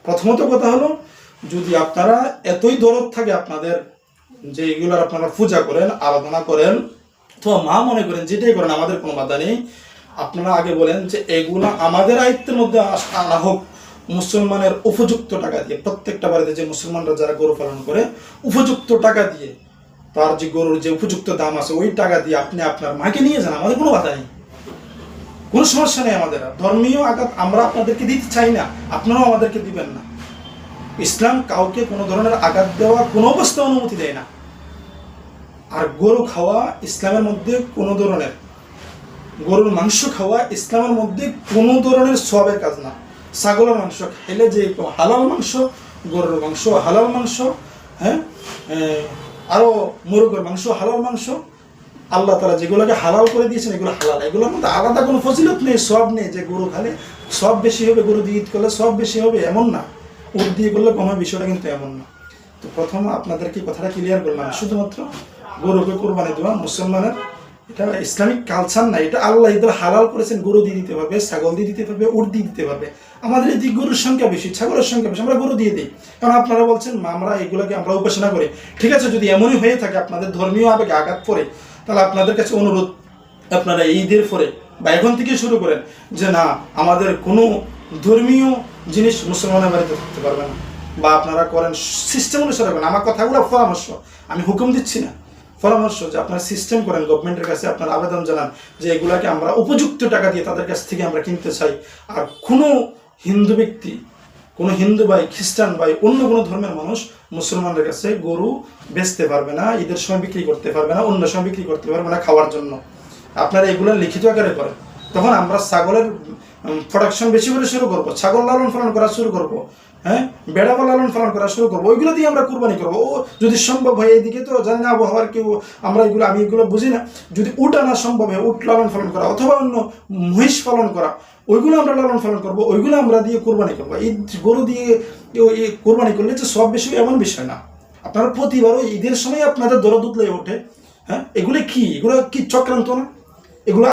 প্রথমত কথা হলো, যদি আপনারা এতই দরদ থাকে আপনাদের যে এগুলোর আপনারা পূজা করেন, আরাধনা করেন, তো মা মনে করেন যেটাই করেন আমাদের কোনো বাধা নেই, আপনারা আগে বলেন যে এগুলো আমাদের আয়ত্তের মধ্যে আনা হোক মুসলমানের উপযুক্ত টাকা দিয়ে। প্রত্যেকটা বাড়িতে যে মুসলমানরা যারা গরু পালন করে উপযুক্ত টাকা দিয়ে, তার যে গরুর যে উপযুক্ত দাম আছে ওই টাকা দিয়ে আপনি আপনার মাকে নিয়ে যান, আমাদের কোনো বাধা নেই, কোনো সমস্যা নেই। আমাদের ধর্মীয় আঘাত আমরা আপনাদেরকে দিতে চাই না, আপনারাও আমাদেরকে দিবেন না। ইসলাম কাউকে কোনো ধরনের আঘাত দেওয়া কোনো অবস্থায় অনুমতি দেয় না। আর গরু খাওয়া ইসলামের মধ্যে কোনো ধরনের, গরুর মাংস খাওয়া ইসলামের মধ্যে কোনো ধরনের সওয়াবের কাজ না। ছাগলের মাংস খেলে যে হালাল মাংস, গরুর মাংস হালাল মাংস, হ্যাঁ, আরও মুরগের মাংস হালাল মাংস, আল্লাহ তাআলা যেগুলোকে হালাল করে দিয়েছেন এগুলো হালাল। এগুলোর মধ্যে আলাদা কোনো ফজিলত নেই, সওয়াব নেই যে গরু খালে সওয়াব বেশি হবে, গরু দিয়ে ঈদ করলে সওয়াব বেশি হবে, এমন না। উট দিয়ে করলে কম হবে, বিষয়টা কিন্তু এমন না। তো প্রথম আপনাদেরকে কথাটা ক্লিয়ার করলাম, শুধুমাত্র গরুকে কোরবানি দেওয়া মুসলমানের এটা ইসলামিক কালচার না, এটা আল্লাহ এদের হালাল করেছেন। গরু দিয়ে দিতে পারবে, ছাগল দিয়ে দিতে পারবে, উট দিয়ে দিতে পারবে। আমাদের এদিকে গরুর সংখ্যা বেশি, ছাগলের সংখ্যা বেশি, আমরা গরু দিয়ে দিই। কারণ আপনারা বলছেন আমরা এগুলোকে আমরা উপাসনা করি। ঠিক আছে, যদি এমনই হয়ে থাকে আপনাদের ধর্মীয় আবেগে আঘাত পড়ে, তাহলে আপনাদের কাছে অনুরোধ, আপনারা ঈদের পরে বা এখন থেকে শুরু করেন যে না, আমাদের কোনো ধর্মীয় জিনিস মুসলমানের বাড়িতে থাকতে পারবে না, বা আপনারা করেন সিস্টেম অনুসারে করেন। আমার কথাগুলো পরামর্শ, আমি হুকুম দিচ্ছি না, পরামর্শ যে আপনারা সিস্টেম করেন, গভর্নমেন্টের কাছে আপনারা আবেদন জানান যে এগুলাকে আমরা উপযুক্ত টাকা দিয়ে তাদের কাছ থেকে আমরা কিনতে চাই। আর কোনো হিন্দু ব্যক্তি, কোনো হিন্দু ভাই, খ্রিস্টান ভাই, অন্য কোনো ধর্মের মানুষ মুসলমানদের কাছে গরু বেচতে পারবে না, ঈদের সময় বিক্রি করতে পারবে না, অন্য সময় বিক্রি করতে পারবে না খাওয়ার জন্য। আপনারা এগুলো লিখিত আকারে করেন, তখন আমরা ছাগলের প্রোডাকশন বেশি করে শুরু করবো, ছাগল লালন পালন করা শুরু করবো, হ্যাঁ, বেড়া লালন পালন করা শুরু করবো, ওইগুলো দিয়ে আমরা কুরবানি করবো। ও যদি সম্ভব হয়, এইদিকে তো জানি না আবহাওয়ার কেউ, আমরা এগুলো, আমি এগুলো বুঝি না, যদি উট আনা সম্ভব হয়, উট লালন পালন করা অথবা অন্য মহিষ পালন করা, ওইগুলো আমরা লালন পালন করবো, ওইগুলো আমরা দিয়ে কোরবানি করবো। এই গরু দিয়ে কোরবানি করলে যে সব বেশি এমন বিষয় না। আপনারা প্রতিবারও ঈদের সময় আপনাদের দরদ উতলে ওঠে, হ্যাঁ, এগুলো কি চক্রান্ত না? এগুলো